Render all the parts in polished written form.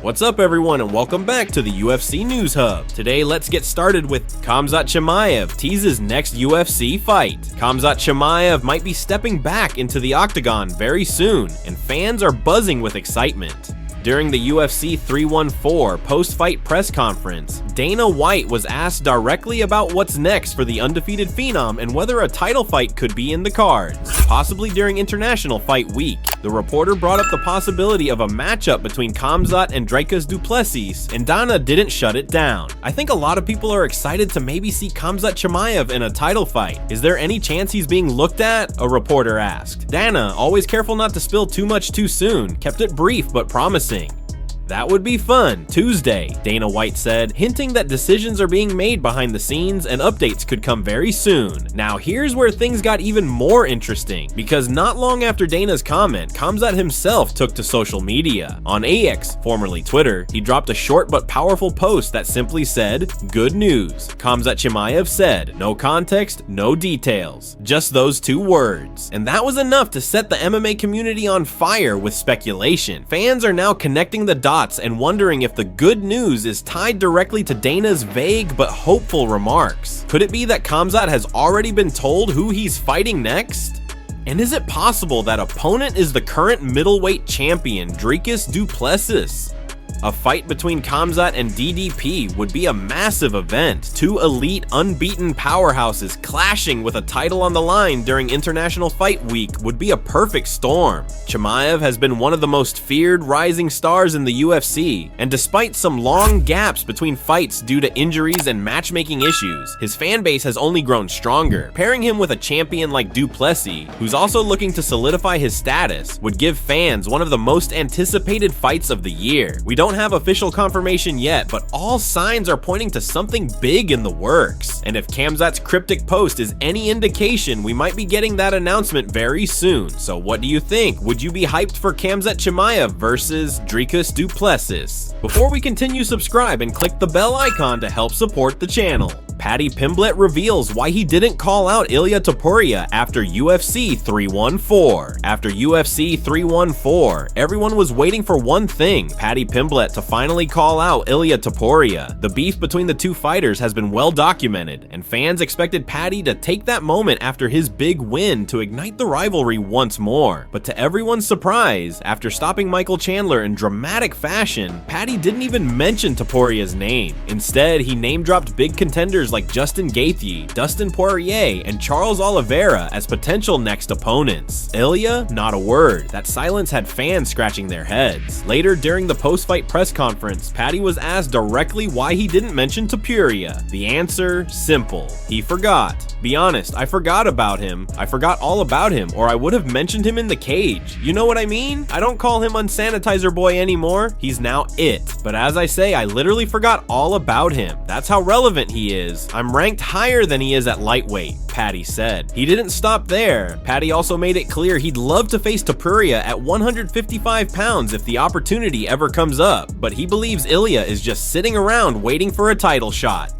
What's up everyone and welcome back to the UFC News Hub. Today let's get started with Khamzat Chimaev teases next UFC fight. Khamzat Chimaev might be stepping back into the octagon very soon, and fans are buzzing with excitement. During the UFC 314 post-fight press conference, Dana White was asked directly about what's next for the undefeated Phenom and whether a title fight could be in the cards, possibly during International Fight Week. The reporter brought up the possibility of a matchup between Khamzat and Dricus du Plessis, and Dana didn't shut it down. I think a lot of people are excited to maybe see Khamzat Chimaev in a title fight. Is there any chance he's being looked at? A reporter asked. Dana, always careful not to spill too much too soon, kept it brief but promising. That would be fun. Tuesday, Dana White said, hinting that decisions are being made behind the scenes and updates could come very soon. Now here's where things got even more interesting, because not long after Dana's comment, Khamzat himself took to social media. On X, formerly Twitter, he dropped a short but powerful post that simply said, "Good news." Khamzat Chimaev said, "No context, no details. Just those two words." And that was enough to set the MMA community on fire with speculation. Fans are now connecting the dots and wondering if the good news is tied directly to Dana's vague but hopeful remarks. Could it be that Khamzat has already been told who he's fighting next? And is it possible that opponent is the current middleweight champion, Dricus du Plessis? A fight between Khamzat and DDP would be a massive event. Two elite, unbeaten powerhouses clashing with a title on the line during International Fight Week would be a perfect storm. Chimaev has been one of the most feared rising stars in the UFC, and despite some long gaps between fights due to injuries and matchmaking issues, his fan base has only grown stronger. Pairing him with a champion like du Plessis, who's also looking to solidify his status, would give fans one of the most anticipated fights of the year. We don't have official confirmation yet, but all signs are pointing to something big in the works. And if Khamzat's cryptic post is any indication, we might be getting that announcement very soon. So what do you think? Would you be hyped for Khamzat Chimaev versus Dricus du Plessis? Before we continue, subscribe and click the bell icon to help support the channel. Paddy Pimblett reveals why he didn't call out Ilia Topuria after UFC 314. After UFC 314, everyone was waiting for one thing, Paddy Pimblett to finally call out Ilia Topuria. The beef between the two fighters has been well documented, and fans expected Paddy to take that moment after his big win to ignite the rivalry once more. But to everyone's surprise, after stopping Michael Chandler in dramatic fashion, Paddy didn't even mention Topuria's name. Instead, he name-dropped big contenders like Justin Gaethje, Dustin Poirier, and Charles Oliveira as potential next opponents. Ilia, not a word. That silence had fans scratching their heads. Later, during the post-fight press conference, Paddy was asked directly why he didn't mention Topuria. The answer, simple. He forgot. Be honest, I forgot about him. I forgot all about him, or I would have mentioned him in the cage. You know what I mean? I don't call him Unsanitizer Boy anymore. He's now it. But as I say, I literally forgot all about him. That's how relevant he is. I'm ranked higher than he is at lightweight, Paddy said. He didn't stop there. Paddy also made it clear he'd love to face Topuria at 155 pounds if the opportunity ever comes up, but he believes Ilia is just sitting around waiting for a title shot.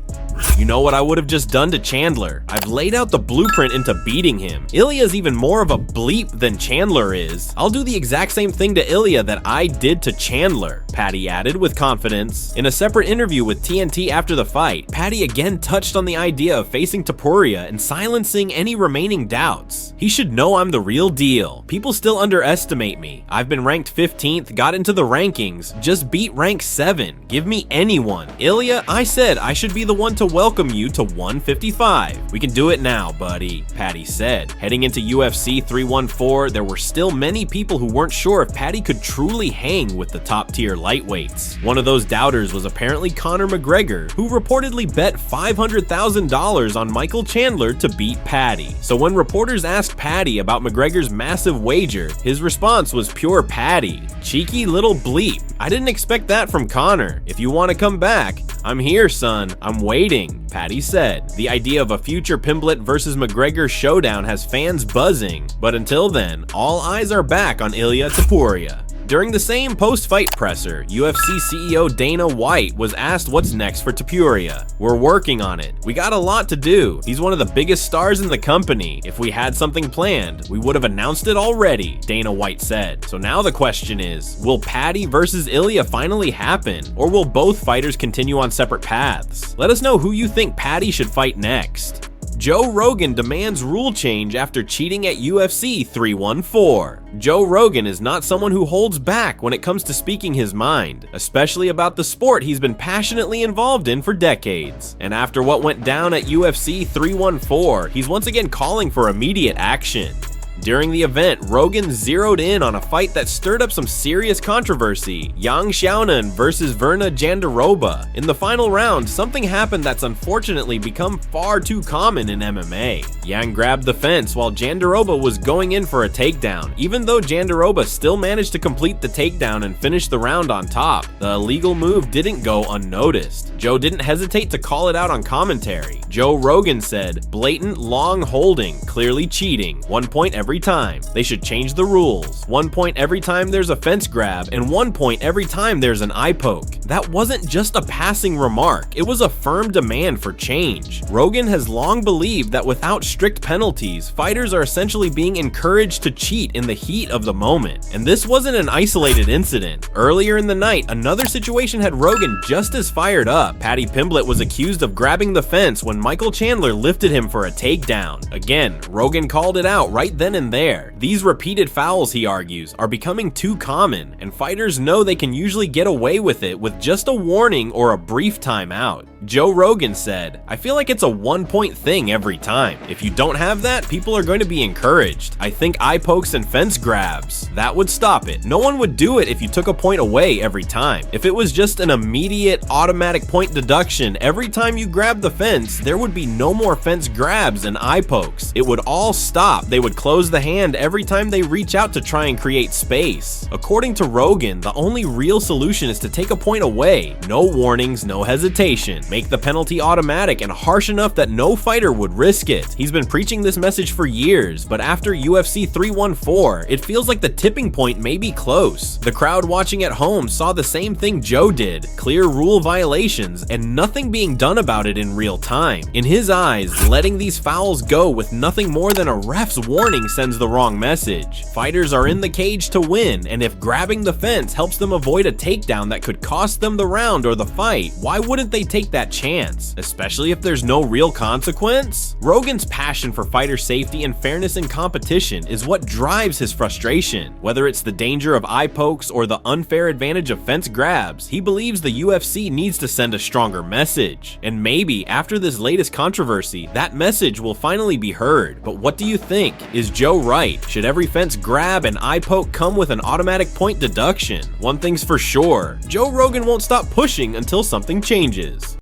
You know what I would have just done to Chandler? I've laid out the blueprint into beating him. Ilia's even more of a bleep than Chandler is. I'll do the exact same thing to Ilia that I did to Chandler, Paddy added with confidence. In a separate interview with TNT after the fight, Paddy again touched on the idea of facing Topuria and silencing any remaining doubts. He should know I'm the real deal. People still underestimate me. I've been ranked 15th, got into the rankings, just beat rank 7. Give me anyone. Ilia, I said I should be the one to welcome you to 155. We can do it now, buddy, Paddy said. Heading into UFC 314, there were still many people who weren't sure if Paddy could truly hang with the top-tier lightweights. One of those doubters was apparently Conor McGregor, who reportedly bet $500,000 on Michael Chandler to beat Paddy. So when reporters asked Paddy about McGregor's massive wager, his response was pure Paddy. Cheeky little bleep. I didn't expect that from Conor. If you want to come back, I'm here, son. I'm waiting, Paddy said. The idea of a future Pimblett versus McGregor showdown has fans buzzing, but until then, all eyes are back on Ilia Topuria. During the same post-fight presser, UFC CEO Dana White was asked what's next for Topuria. "We're working on it. We got a lot to do. He's one of the biggest stars in the company. If we had something planned, we would have announced it already," Dana White said. So now the question is, will Paddy versus Ilia finally happen, or will both fighters continue on separate paths? Let us know who you think Paddy should fight next. Joe Rogan demands rule change after cheating at UFC 314. Joe Rogan is not someone who holds back when it comes to speaking his mind, especially about the sport he's been passionately involved in for decades. And after what went down at UFC 314, he's once again calling for immediate action. During the event, Rogan zeroed in on a fight that stirred up some serious controversy: Yang Xiaonan versus Virna Jandiroba. In the final round, something happened that's unfortunately become far too common in MMA. Yang grabbed the fence while Jandiroba was going in for a takedown, even though Jandiroba still managed to complete the takedown and finish the round on top. The illegal move didn't go unnoticed. Joe didn't hesitate to call it out on commentary. Joe Rogan said, "Blatant long holding, clearly cheating, 1 point every time. They should change the rules. 1 point every time there's a fence grab, and 1 point every time there's an eye poke." That wasn't just a passing remark, it was a firm demand for change. Rogan has long believed that without strict penalties, fighters are essentially being encouraged to cheat in the heat of the moment. And this wasn't an isolated incident. Earlier in the night, another situation had Rogan just as fired up. Paddy Pimblett was accused of grabbing the fence when Michael Chandler lifted him for a takedown. Again, Rogan called it out right then and there. These repeated fouls, he argues, are becoming too common, and fighters know they can usually get away with it with just a warning or a brief timeout. Joe Rogan said, "I feel like it's a 1 point thing every time. If you don't have that, people are going to be encouraged. I think eye pokes and fence grabs, that would stop it. No one would do it if you took a point away every time. If it was just an immediate automatic point deduction every time you grab the fence, there would be no more fence grabs and eye pokes. It would all stop. They would close the hand every time they reach out to try and create space." According to Rogan, the only real solution is to take a point away. No warnings, no hesitation. Make the penalty automatic and harsh enough that no fighter would risk it. He's been preaching this message for years, but after UFC 314, it feels like the tipping point may be close. The crowd watching at home saw the same thing Joe did: clear rule violations and nothing being done about it in real time. In his eyes, letting these fouls go with nothing more than a ref's warning sends the wrong message. Fighters are in the cage to win, and if grabbing the fence helps them avoid a takedown that could cost them the round or the fight, why wouldn't they take that chance, especially if there's no real consequence? Rogan's passion for fighter safety and fairness in competition is what drives his frustration. Whether it's the danger of eye pokes or the unfair advantage of fence grabs, he believes the UFC needs to send a stronger message. And maybe after this latest controversy, that message will finally be heard. But what do you think? Is Joe right? Should every fence grab and eye poke come with an automatic point deduction? One thing's for sure, Joe Rogan won't stop pushing until something changes.